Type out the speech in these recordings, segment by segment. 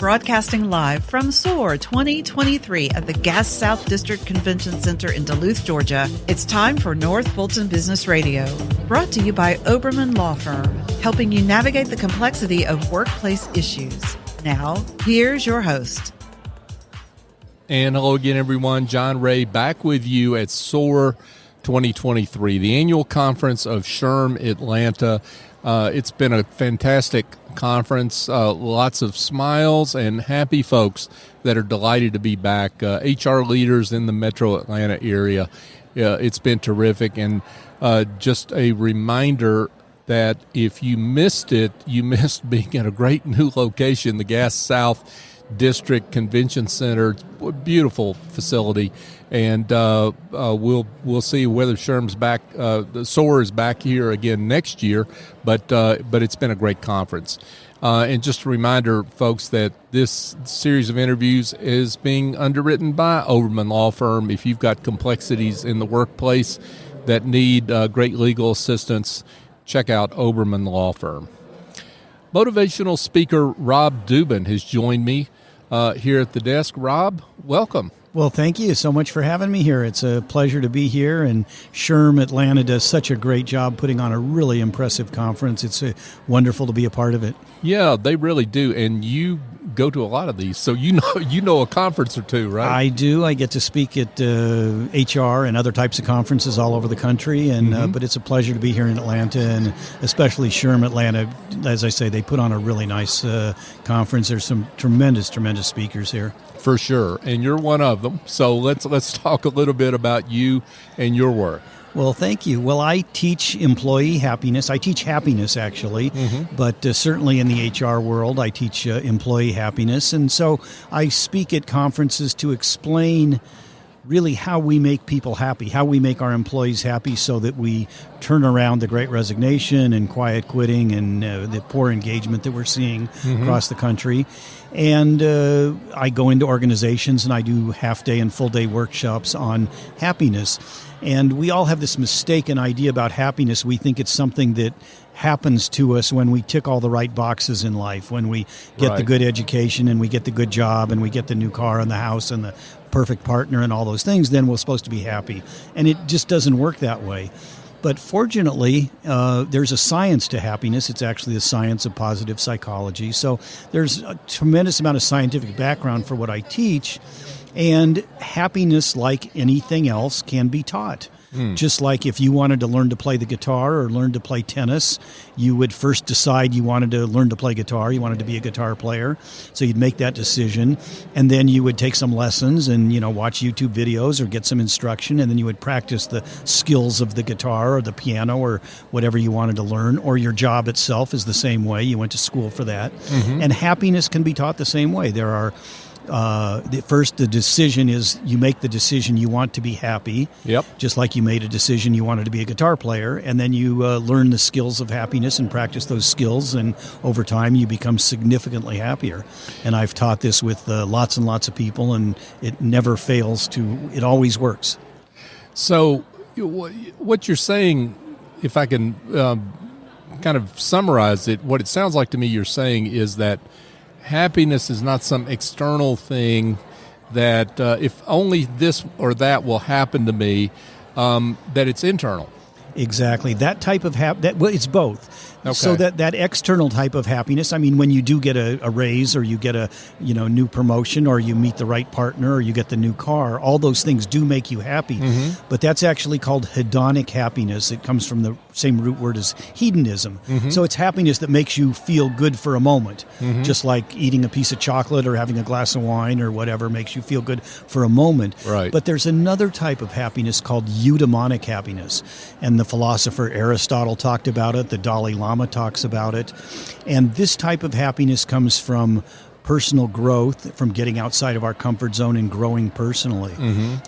Broadcasting live from SOAHR 2023 at the Gas South District Convention Center in Duluth, Georgia, it's time for North Fulton Business Radio. Brought to you by Oberman Law Firm, helping you navigate the complexity of workplace issues. Now, here's your host. And hello again, everyone. John Ray back with you at SOAHR 2023, the annual conference of SHRM Atlanta. It's been a fantastic conference, lots of smiles and happy folks that are delighted to be back, HR leaders in the metro Atlanta area. It's been terrific, and just a reminder that if you missed it, you missed being at a great new location, the Gas South District Convention Center. Beautiful facility, and we'll see whether SHRM's back. SOAHR is back here again next year, but it's been a great conference. And just a reminder, folks, that this series of interviews is being underwritten by Oberman Law Firm. If you've got complexities in the workplace that need great legal assistance, check out Oberman Law Firm. Motivational speaker Rob Dubin has joined me here at the desk. Rob, welcome. Well, thank you so much for having me here. It's a pleasure to be here, and SHRM Atlanta does such a great job putting on a really impressive conference. It's wonderful to be a part of it. Yeah, they really do, and you go to a lot of these, so you know a conference or two, right? I do. I get to speak at HR and other types of conferences all over the country, and but it's a pleasure to be here in Atlanta, and especially SHRM Atlanta. As I say, they put on a really nice conference. There's some tremendous speakers here. For sure, and you're one of them. So let's talk a little bit about you and your work. Well, thank you. Well, I teach employee happiness. I teach happiness, actually, but certainly in the HR world, I teach employee happiness. And so I speak at conferences to explain really how we make people happy, how we make our employees happy so that we turn around the great resignation and quiet quitting and the poor engagement that we're seeing across the country. And I go into organizations and I do half-day and full-day workshops on happiness. And we all have this mistaken idea about happiness. We think it's something that happens to us when we tick all the right boxes in life, when we get the good education and we get the good job and we get the new car and the house and the perfect partner and all those things, then we're supposed to be happy. And it just doesn't work that way. But fortunately, there's a science to happiness. It's actually the science of positive psychology. So there's a tremendous amount of scientific background for what I teach. And happiness, like anything else, can be taught. Just like if you wanted to learn to play the guitar or learn to play tennis, you would first decide you wanted to learn to play guitar, you wanted to be a guitar player. So you'd make that decision, and then you would take some lessons and, watch YouTube videos or get some instruction, and then you would practice the skills of the guitar or the piano or whatever you wanted to learn, or your job itself is the same way. You went to school for that. And happiness can be taught the same way. There are the decision is you make the decision you want to be happy. Yep. Just like you made a decision you wanted to be a guitar player, and then you learn the skills of happiness and practice those skills, and over time you become significantly happier. And I've taught this with lots and lots of people, and it never fails it always works. So what you're saying, if I can kind of summarize it, what it sounds like to me you're saying is that happiness is not some external thing that if only this or that will happen to me, that it's internal. Exactly. That type of it's both. Okay. So that external type of happiness, I mean, when you do get a raise or you get a new promotion or you meet the right partner or you get the new car, all those things do make you happy. But that's actually called hedonic happiness. It comes from the same root word as hedonism. So it's happiness that makes you feel good for a moment, just like eating a piece of chocolate or having a glass of wine or whatever makes you feel good for a moment. Right. But there's another type of happiness called eudaimonic happiness. And the philosopher Aristotle talked about it. The Dalai Lama talks about it. And this type of happiness comes from personal growth, from getting outside of our comfort zone and growing personally.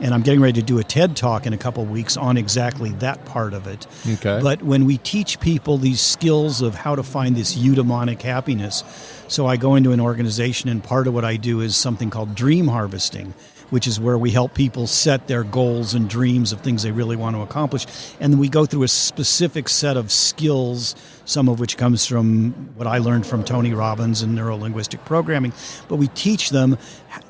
And I'm getting ready to do a TED Talk in a couple of weeks on exactly that part of it. Okay. But when we teach people these skills of how to find this eudaimonic happiness, so I go into an organization and part of what I do is something called dream harvesting. which is where we help people set their goals and dreams of things they really want to accomplish. And then we go through a specific set of skills, some of which comes from what I learned from Tony Robbins and neuro-linguistic programming. But we teach them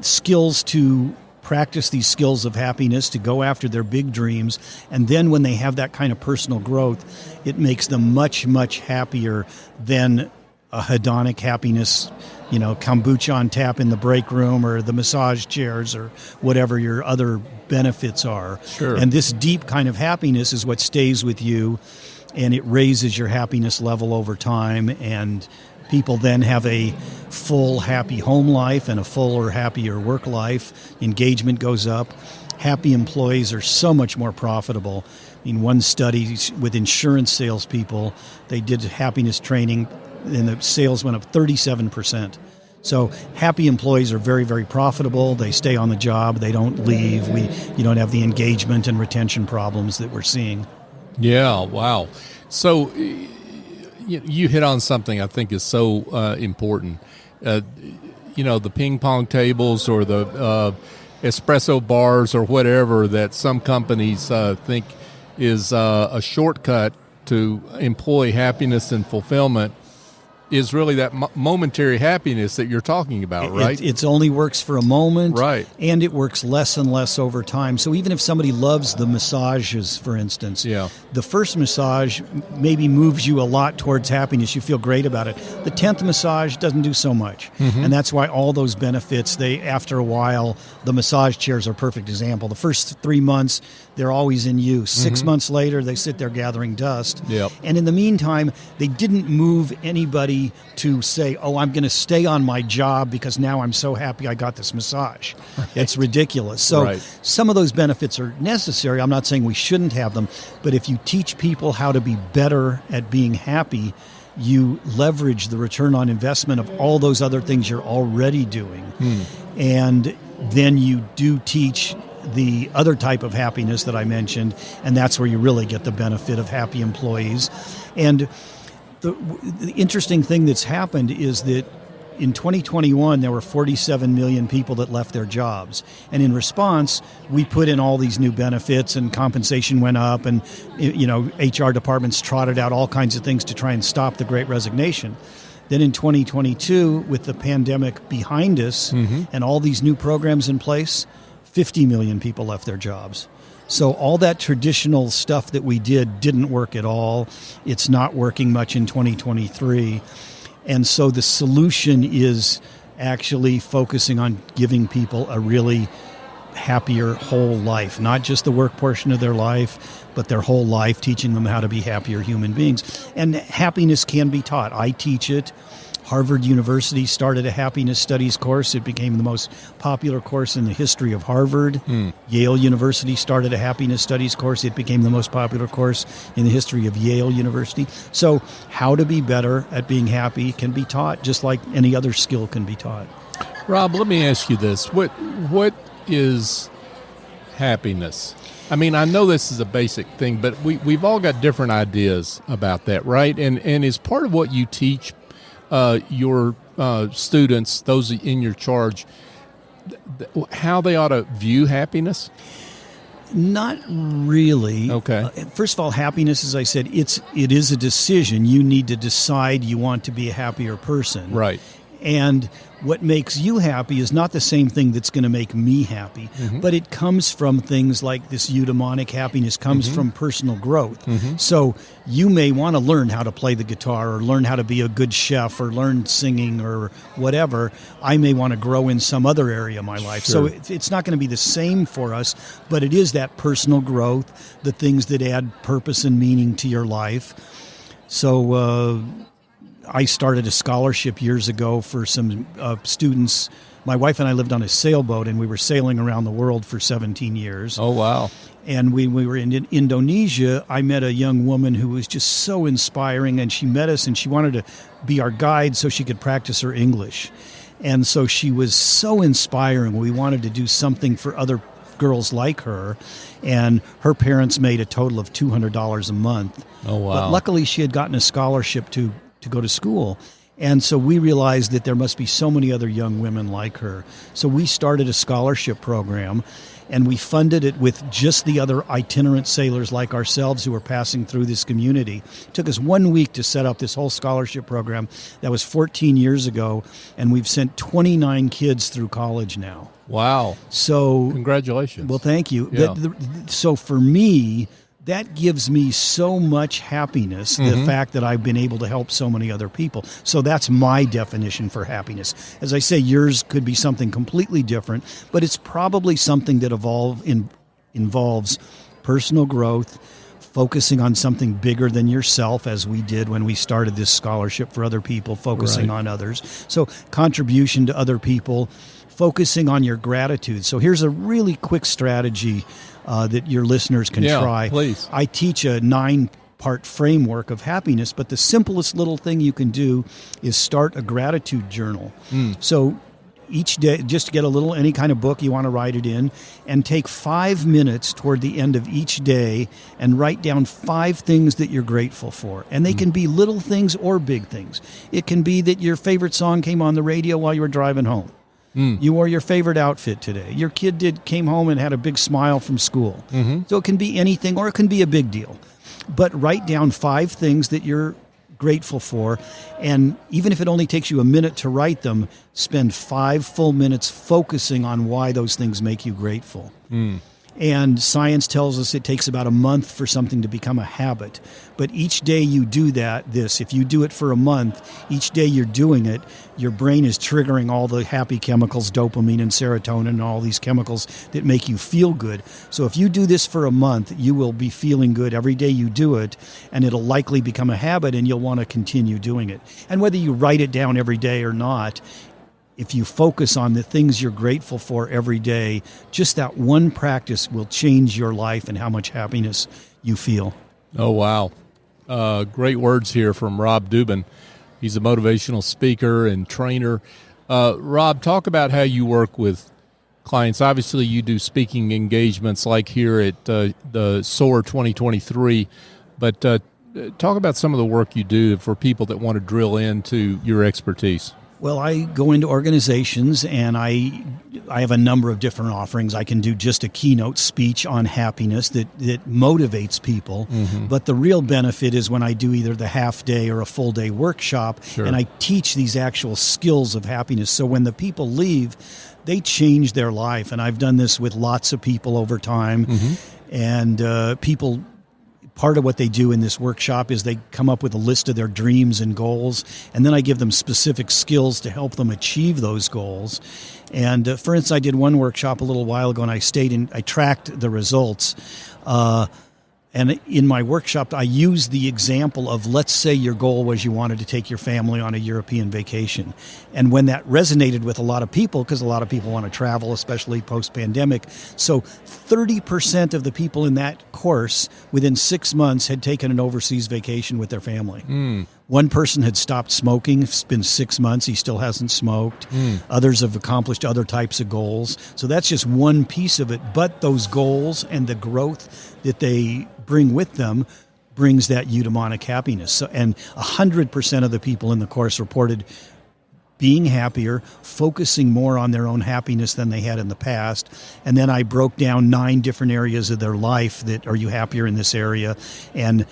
skills to practice these skills of happiness, to go after their big dreams. And then when they have that kind of personal growth, it makes them much, much happier than a hedonic happiness, kombucha on tap in the break room or the massage chairs or whatever your other benefits are. Sure. And this deep kind of happiness is what stays with you, and it raises your happiness level over time, and people then have a full, happy home life and a fuller, happier work life. Engagement goes up. Happy employees are so much more profitable. One study with insurance salespeople, they did happiness training, and the sales went up 37%. So happy employees are very, very profitable. They stay on the job. They don't leave. You don't have the engagement and retention problems that we're seeing. Yeah, wow. So you hit on something I think is so important. The ping pong tables or the espresso bars or whatever that some companies think is a shortcut to employee happiness and fulfillment is really that momentary happiness that you're talking about, right? It only works for a moment, right? And it works less and less over time. So even if somebody loves the massages, for instance, the first massage maybe moves you a lot towards happiness. You feel great about it. The 10th massage doesn't do so much. Mm-hmm. And that's why all those benefits, after a while, the massage chairs are a perfect example. The first 3 months, they're always in use. 6 months later, they sit there gathering dust. Yep. And in the meantime, they didn't move anybody to say, I'm going to stay on my job because now I'm so happy I got this massage. Right. It's ridiculous. So some of those benefits are necessary. I'm not saying we shouldn't have them, but if you teach people how to be better at being happy, you leverage the return on investment of all those other things you're already doing. And then you do teach the other type of happiness that I mentioned, and that's where you really get the benefit of happy employees. And the interesting thing that's happened is that in 2021, there were 47 million people that left their jobs. And in response, we put in all these new benefits and compensation went up, and HR departments trotted out all kinds of things to try and stop the Great Resignation. Then in 2022, with the pandemic behind us and all these new programs in place, 50 million people left their jobs. So all that traditional stuff that we didn't work at all. It's not working much in 2023. And so the solution is actually focusing on giving people a really happier whole life, not just the work portion of their life, but their whole life, teaching them how to be happier human beings. And happiness can be taught. I teach it. Harvard University started a happiness studies course. It became the most popular course in the history of Harvard. Yale University started a happiness studies course. It became the most popular course in the history of Yale University. So how to be better at being happy can be taught, just like any other skill can be taught. Rob, let me ask you this. What is happiness? I mean, I know this is a basic thing, but we've all got different ideas about that, right? And is part of what you teach your students, those in your charge, how they ought to view happiness? Not really. Okay. First of all, happiness, as I said, it is a decision. You need to decide you want to be a happier person. Right. And what makes you happy is not the same thing that's going to make me happy, but it comes from things like this eudaimonic happiness comes from personal growth. So you may want to learn how to play the guitar or learn how to be a good chef or learn singing or whatever. I may want to grow in some other area of my life. Sure. So it's not going to be the same for us, but it is that personal growth, the things that add purpose and meaning to your life. So I started a scholarship years ago for some students. My wife and I lived on a sailboat, and we were sailing around the world for 17 years. Oh, wow. And when we were in Indonesia, I met a young woman who was just so inspiring, and she met us, and she wanted to be our guide so she could practice her English. And so she was so inspiring. We wanted to do something for other girls like her, and her parents made a total of $200 a month. Oh, wow. But luckily, she had gotten a scholarship to go to school. And so we realized that there must be so many other young women like her. So we started a scholarship program, and we funded it with just the other itinerant sailors like ourselves who were passing through this community. It took us 1 week to set up this whole scholarship program. That was 14 years ago, and we've sent 29 kids through college now. Wow. So congratulations. Well, thank you. Yeah. So for me, that gives me so much happiness, the fact that I've been able to help so many other people. So that's my definition for happiness. As I say, yours could be something completely different, but it's probably something that involves personal growth, focusing on something bigger than yourself, as we did when we started this scholarship for other people, focusing on others. So contribution to other people, focusing on your gratitude. So here's a really quick strategy that your listeners can try. Please. I teach a 9-part framework of happiness, but the simplest little thing you can do is start a gratitude journal. So each day, just get any kind of book you want to write it in, and take 5 minutes toward the end of each day and write down 5 things that you're grateful for. And they can be little things or big things. It can be that your favorite song came on the radio while you were driving home. You wore your favorite outfit today. Your kid came home and had a big smile from school. So it can be anything, or it can be a big deal. But write down 5 things that you're grateful for, and even if it only takes you a minute to write them, spend 5 full minutes focusing on why those things make you grateful. And science tells us it takes about a month for something to become a habit. But each day you do if you do it for a month, each day you're doing it, your brain is triggering all the happy chemicals, dopamine and serotonin, and all these chemicals that make you feel good. So if you do this for a month, you will be feeling good every day you do it, and it'll likely become a habit, and you'll want to continue doing it. And whether you write it down every day or not, if you focus on the things you're grateful for every day, just that one practice will change your life and how much happiness you feel. Oh, wow. Great words here from Rob Dubin. He's a motivational speaker and trainer. Rob, talk about how you work with clients. Obviously, you do speaking engagements like here at the SOAHR 2023, but talk about some of the work you do for people that want to drill into your expertise. Well, I go into organizations, and I have a number of different offerings. I can do just a keynote speech on happiness that motivates people. But the real benefit is when I do either the half-day or a full-day workshop, and I teach these actual skills of happiness. So when the people leave, they change their life. And I've done this with lots of people over time. And people... Part of what they do in this workshop is they come up with a list of their dreams and goals, and then I give them specific skills to help them achieve those goals. And for instance, I did one workshop a little while ago, and I tracked the results. And in my workshop, I used the example of, let's say your goal was you wanted to take your family on a European vacation. And when that resonated with a lot of people, because a lot of people want to travel, especially post-pandemic, so 30% of the people in that course within 6 months had taken an overseas vacation with their family. One person had stopped smoking. It's been 6 months. He still hasn't smoked. Others have accomplished other types of goals. So that's just one piece of it. But those goals and the growth that they bring with them brings that eudaimonic happiness. So, and 100% of the people in the course reported being happier, focusing more on their own happiness than they had in the past. And then I broke down 9 different areas of their life that, are you happier in this area? And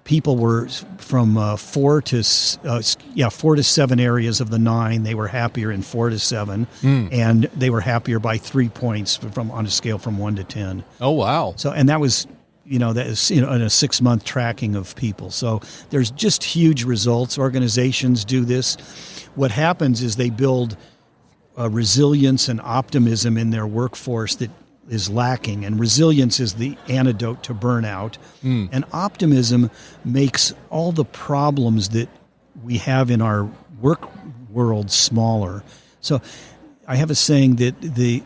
people were from 4 to 7 areas of the 9. They were happier in 4 to 7, and they were happier by 3 points on a scale from 1 to 10. Oh, wow! So, and that was in a 6-month tracking of people. So there's just huge results. Organizations do this. What happens is they build resilience and optimism in their workforce that is lacking, and resilience is the antidote to burnout. And optimism makes all the problems that we have in our work world smaller. So I have a saying that the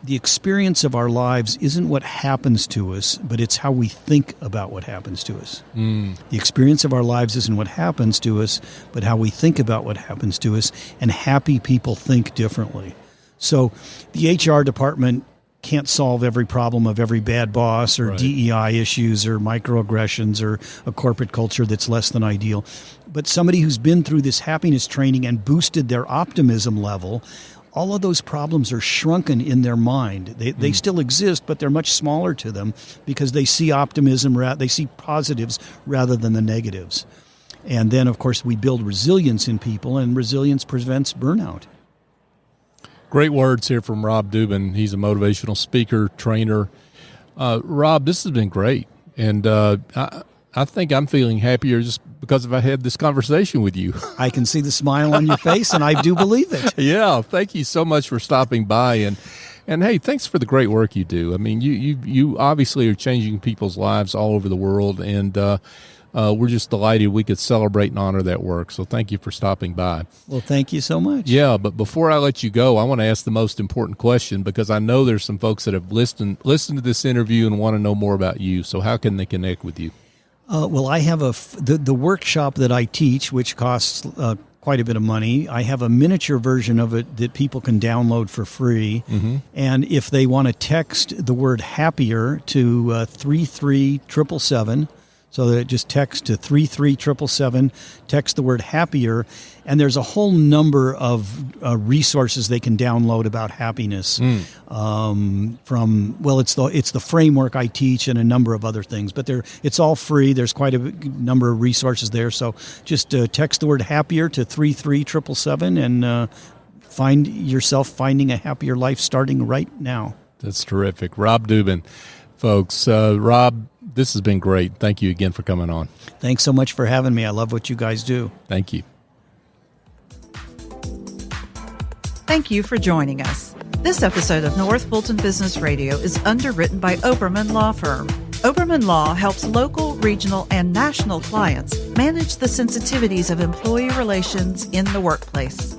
experience of our lives isn't what happens to us, but it's how we think about what happens to us. The experience of our lives isn't what happens to us, but how we think about what happens to us, and happy people think differently. So the HR department can't solve every problem of every bad boss or DEI issues or microaggressions or a corporate culture that's less than ideal. But somebody who's been through this happiness training and boosted their optimism level, all of those problems are shrunken in their mind. They still exist, but they're much smaller to them because they see optimism, they see positives rather than the negatives. And then, of course, we build resilience in people, and resilience prevents burnout. Great words here from Rob Dubin. He's a motivational speaker, trainer. Rob, this has been great. And I think I'm feeling happier just because I had this conversation with you. I can see the smile on your face, and I do believe it. Yeah, thank you so much for stopping by. And hey, thanks for the great work you do. I mean, you obviously are changing people's lives all over the world, and we're just delighted we could celebrate and honor that work. So thank you for stopping by. Well, thank you so much. Yeah, but before I let you go, I want to ask the most important question, because I know there's some folks that have listened to this interview and want to know more about you. So how can they connect with you? Well, I have the workshop that I teach, which costs quite a bit of money. I have a miniature version of it that people can download for free. Mm-hmm. And if they want to text the word happier to 33777, so that just text to 33777, text the word happier, and there's a whole number of resources they can download about happiness. It's the framework I teach and a number of other things, but it's all free. There's quite a number of resources there. So just text the word happier to 33777 and find yourself finding a happier life starting right now. That's terrific. Rob Dubin, folks. Rob, this has been great. Thank you again for coming on. Thanks so much for having me. I love what you guys do. Thank you. Thank you for joining us. This episode of North Fulton Business Radio is underwritten by Oberman Law Firm. Oberman Law helps local, regional, and national clients manage the sensitivities of employee relations in the workplace.